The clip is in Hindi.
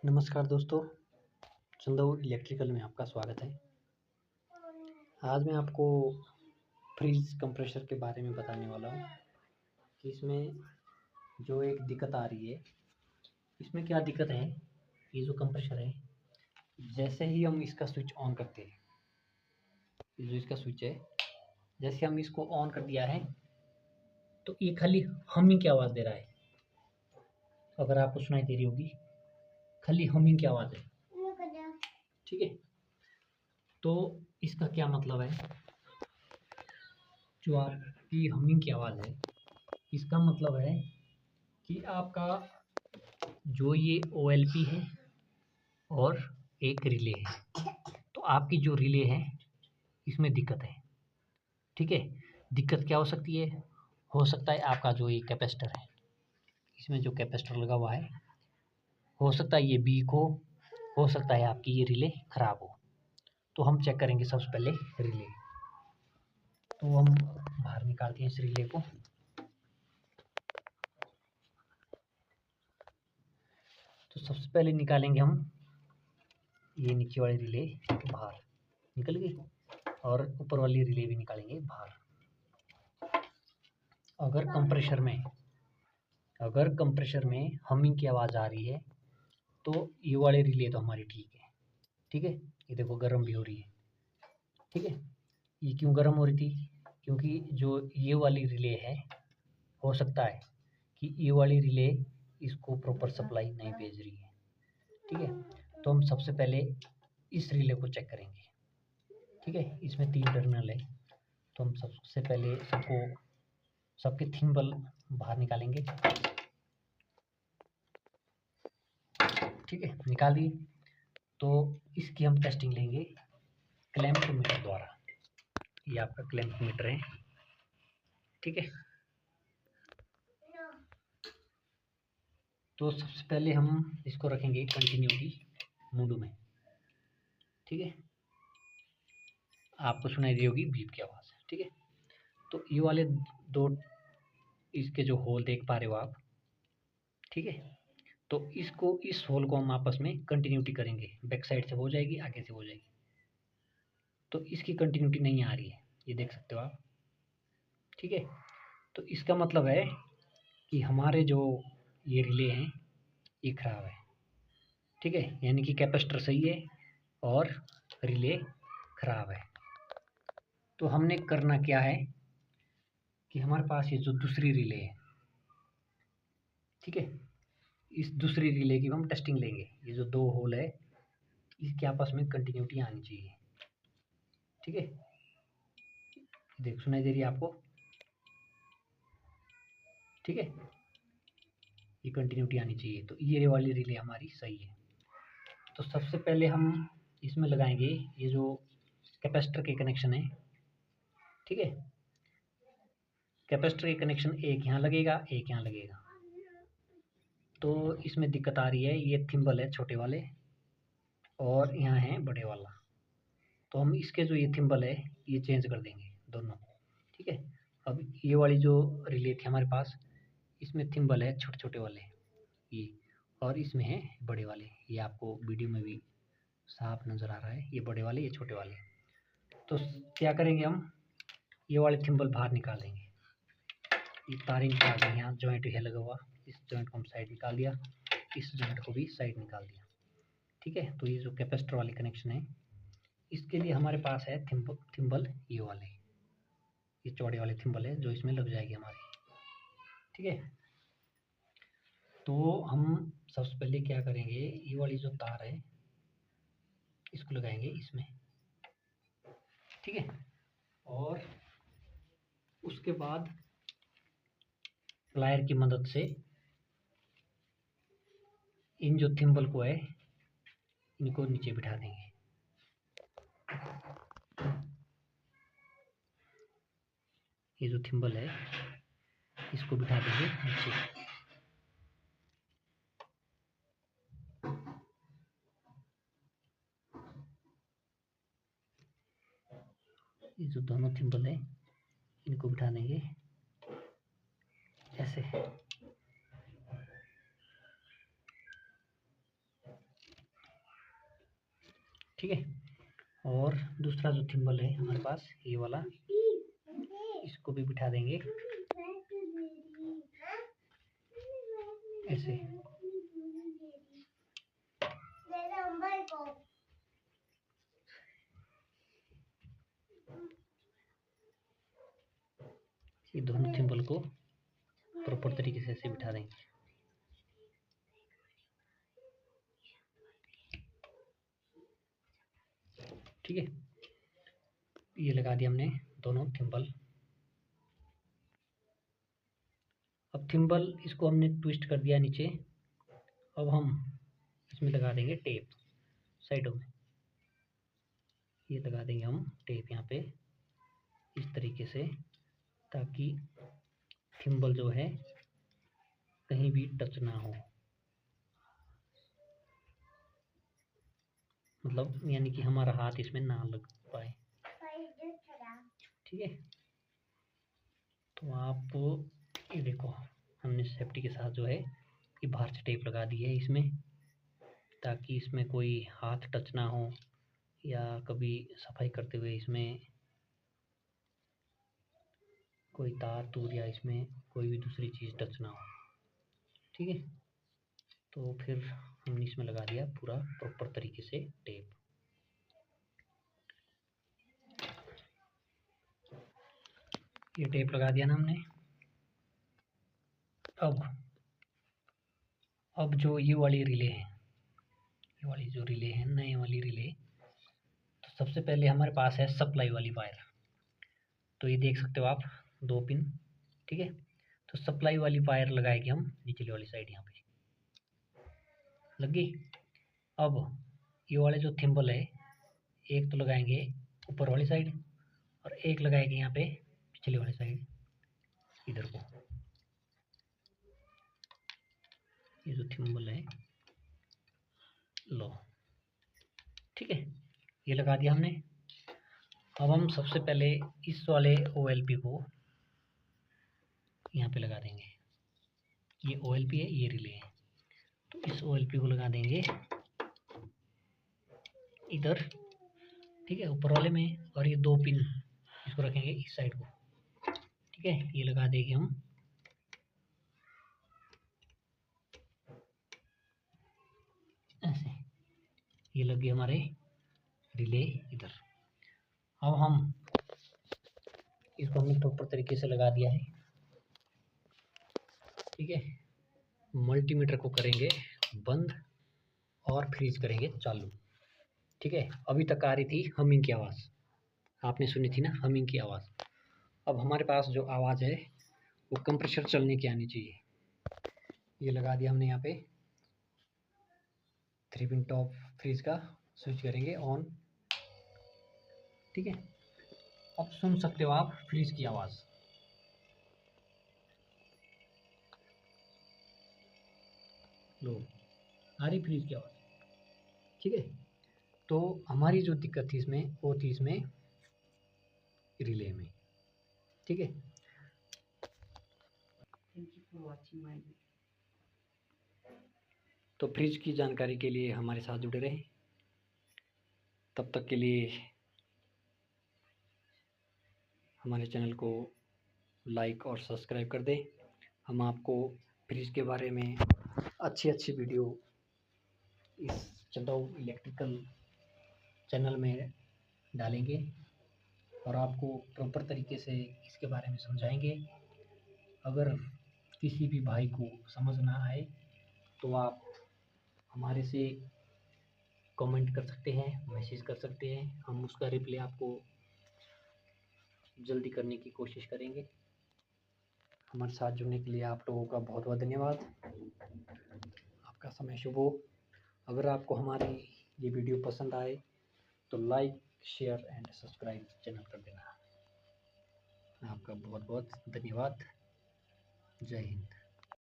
नमस्कार दोस्तों, चंदऊ इलेक्ट्रिकल में आपका स्वागत है। आज मैं आपको फ्रीज कंप्रेसर के बारे में बताने वाला हूँ कि इसमें जो एक दिक्कत आ रही है, इसमें क्या दिक्कत है। ये जो कंप्रेसर है, जैसे ही हम इसका स्विच ऑन करते हैं, ये जो इसका स्विच है, जैसे हम इसको ऑन कर दिया है तो ये खाली हमिंग की आवाज़ दे रहा है। अगर आपको सुनाई दे रही होगी, खाली हमिंग की आवाज़ है। ठीक है, तो इसका क्या मतलब है। जो आपकी हमिंग की आवाज़ है, इसका मतलब है कि आपका जो ये OLP है और एक रिले है, तो आपकी जो रिले है इसमें दिक्कत है। ठीक है, दिक्कत क्या हो सकती है। हो सकता है आपका जो ये कैपेसिटर है, इसमें जो कैपेसिटर लगा हुआ है, हो सकता है ये वीक हो सकता है आपकी ये रिले ख़राब हो। तो हम चेक करेंगे सबसे पहले रिले। तो हम बाहर निकालते हैं इस रिले को। तो सबसे पहले निकालेंगे हम ये नीचे वाली रिले बाहर निकल गई, और ऊपर वाली रिले भी निकालेंगे बाहर। अगर कंप्रेसर में हमिंग की आवाज़ आ रही है तो ये वाली रिले तो हमारी ठीक है। ठीक है, ये देखो गर्म भी हो रही है। ठीक है, ये क्यों गर्म हो रही थी, क्योंकि जो ये वाली रिले है, हो सकता है कि ये वाली रिले इसको प्रॉपर सप्लाई नहीं भेज रही है। ठीक है, तो हम सबसे पहले इस रिले को चेक करेंगे। ठीक है, इसमें 3 टर्मिनल है, तो हम सबसे पहले सबके थिम्बल बाहर निकालेंगे। ठीक है, निकाल दिए। तो इसकी हम टेस्टिंग लेंगे क्लैम्पोमीटर द्वारा। ये आपका क्लैम्पोमीटर है। ठीक है, तो सबसे पहले हम इसको रखेंगे कंटिन्यूटी मोड में। ठीक है, आपको सुनाई दी होगी बीप की आवाज़। ठीक है, तो ये वाले 2 इसके जो होल देख पा रहे हो आप। ठीक है, तो इस होल को हम आपस में कंटिन्यूटी करेंगे। बैक साइड से हो जाएगी, आगे से हो जाएगी। तो इसकी कंटिन्यूटी नहीं आ रही है, ये देख सकते हो आप। ठीक है, तो इसका मतलब है कि हमारे जो ये रिले हैं ये खराब है। ठीक है, यानी कि कैपेसिटर सही है और रिले खराब है। तो हमने करना क्या है कि हमारे पास ये जो दूसरी रिले है, ठीक है, इस दूसरी रिले की हम टेस्टिंग लेंगे। ये जो 2 होल है, इसके आपस में कंटिन्यूटी आनी चाहिए। ठीक है, देख सुनाई दे रही है आपको। ठीक है, ये कंटिन्यूटी आनी चाहिए, तो ये वाली रिले हमारी सही है। तो सबसे पहले हम इसमें लगाएंगे ये जो कैपेसिटर के कनेक्शन है। ठीक है, कैपेसिटर के कनेक्शन एक यहाँ लगेगा, एक यहाँ लगेगा। तो इसमें दिक्कत आ रही है, ये थिम्बल है छोटे वाले और यहाँ है बड़े वाला। तो हम इसके जो ये थिम्बल है ये चेंज कर देंगे दोनों। ठीक है, अब ये वाली जो रिले थी हमारे पास, इसमें थिम्बल है छोटे छोटे वाले ये, और इसमें है बड़े वाले। ये आपको वीडियो में भी साफ नज़र आ रहा है, ये बड़े वाले ये छोटे वाले। तो क्या करेंगे हम, ये वाले थिम्बल बाहर निकाल देंगे। ये तारें निकाल देंगे, यहाँ जॉइंट है लगा हुआ, इस जॉइंट को हम साइड निकाल दिया, इस जॉइंट को भी साइड निकाल दिया। ठीक है, तो ये जो कैपेसिटर वाले कनेक्शन है, इसके लिए हमारे पास है थिम्बल ये वाले, ये चौड़े वाले थिम्बल है जो इसमें लग जाएगी हमारे। ठीक है, तो हम सबसे पहले क्या करेंगे, ये वाली जो तार है इसको लगाएंगे इसमें। ठीक है, और उसके बाद प्लायर की मदद से इन जो थिम्बल को है इनको नीचे बिठा देंगे। ये जो थिम्बल है इसको बिठा देंगे नीचे। ये जो दोनों थिम्बल है इनको बिठा देंगे ऐसे। ठीक है। और दूसरा जो थिम्बल है हमारे पास ये वाला, इसको भी बिठा देंगे ऐसे। ये दोनों थिम्बल को प्रॉपर तरीके से ऐसे बिठा देंगे। ठीक है, ये लगा दिया हमने दोनों थिम्बल। अब थिम्बल इसको हमने ट्विस्ट कर दिया नीचे। अब हम इसमें लगा देंगे टेप साइडों में। ये लगा देंगे हम टेप यहाँ पे इस तरीके से, ताकि थिम्बल जो है कहीं भी टच ना हो, मतलब यानी कि हमारा हाथ इसमें ना लग पाए। ठीक है, तो आप ये देखो हमने सेफ्टी के साथ जो है ये बाहर से टेप लगा दी है इसमें, ताकि इसमें कोई हाथ टच ना हो या कभी सफाई करते हुए इसमें कोई तार तूर या इसमें कोई भी दूसरी चीज़ टच ना हो। ठीक है, तो फिर हमने इसमें लगा दिया पूरा प्रॉपर तरीके से टेप। ये टेप लगा दिया ना हमने। अब जो ये वाली रिले है, ये वाली जो रिले है, नए वाली रिले, तो सबसे पहले हमारे पास है सप्लाई वाली वायर। तो ये देख सकते हो आप 2 पिन। ठीक है, तो सप्लाई वाली वायर लगाएंगे हम निचली वाली साइड, यहाँ पे लग गई। अब ये वाले जो थिम्बल है, एक तो लगाएंगे ऊपर वाली साइड और एक लगाएंगे यहाँ पे पिछली वाली साइड इधर को। ये जो थिम्बल है लो, ठीक है, ये लगा दिया हमने। अब हम सबसे पहले इस वाले OLP को यहाँ पे लगा देंगे। ये OLP है, ये रिले है, तो इस OLP को लगा देंगे इधर। ठीक है, ऊपर वाले में, और ये 2 पिन इसको रखेंगे इस साइड को। ठीक है, ये लगा देंगे हम ऐसे। ये लग गए हमारे रिले इधर। अब हम इसको हमने प्रॉपर तरीके से लगा दिया है। ठीक है, मल्टीमीटर को करेंगे बंद और फ्रीज करेंगे चालू। ठीक है, अभी तक आ रही थी हमिंग की आवाज़, आपने सुनी थी ना हमिंग की आवाज़। अब हमारे पास जो आवाज़ है वो कंप्रेसर चलने की आनी चाहिए। ये लगा दिया हमने यहाँ पे 3 पिन टॉप फ्रीज का स्विच करेंगे ऑन। ठीक है, अब सुन सकते हो आप फ्रीज की आवाज़। लो, आ रही फ्रीज की आवाज़। ठीक है, तो हमारी जो दिक्कत थी इसमें वो थी इसमें रिले में। ठीक है, तो फ्रिज की जानकारी के लिए हमारे साथ जुड़े रहें। तब तक के लिए हमारे चैनल को लाइक और सब्सक्राइब कर दें। हम आपको फ्रिज के बारे में अच्छी अच्छी वीडियो इस चंदौ इलेक्ट्रिकल चैनल में डालेंगे और आपको प्रॉपर तरीके से इसके बारे में समझाएंगे। अगर किसी भी भाई को समझ ना आए तो आप हमारे से कमेंट कर सकते हैं, मैसेज कर सकते हैं, हम उसका रिप्लाई आपको जल्दी करने की कोशिश करेंगे। हमारे साथ जुड़ने के लिए आप लोगों का बहुत बहुत धन्यवाद। आपका समय शुभ हो। अगर आपको हमारी ये वीडियो पसंद आए तो like, share and subscribe channel कर देना। आपका बहुत बहुत धन्यवाद। जय हिंद।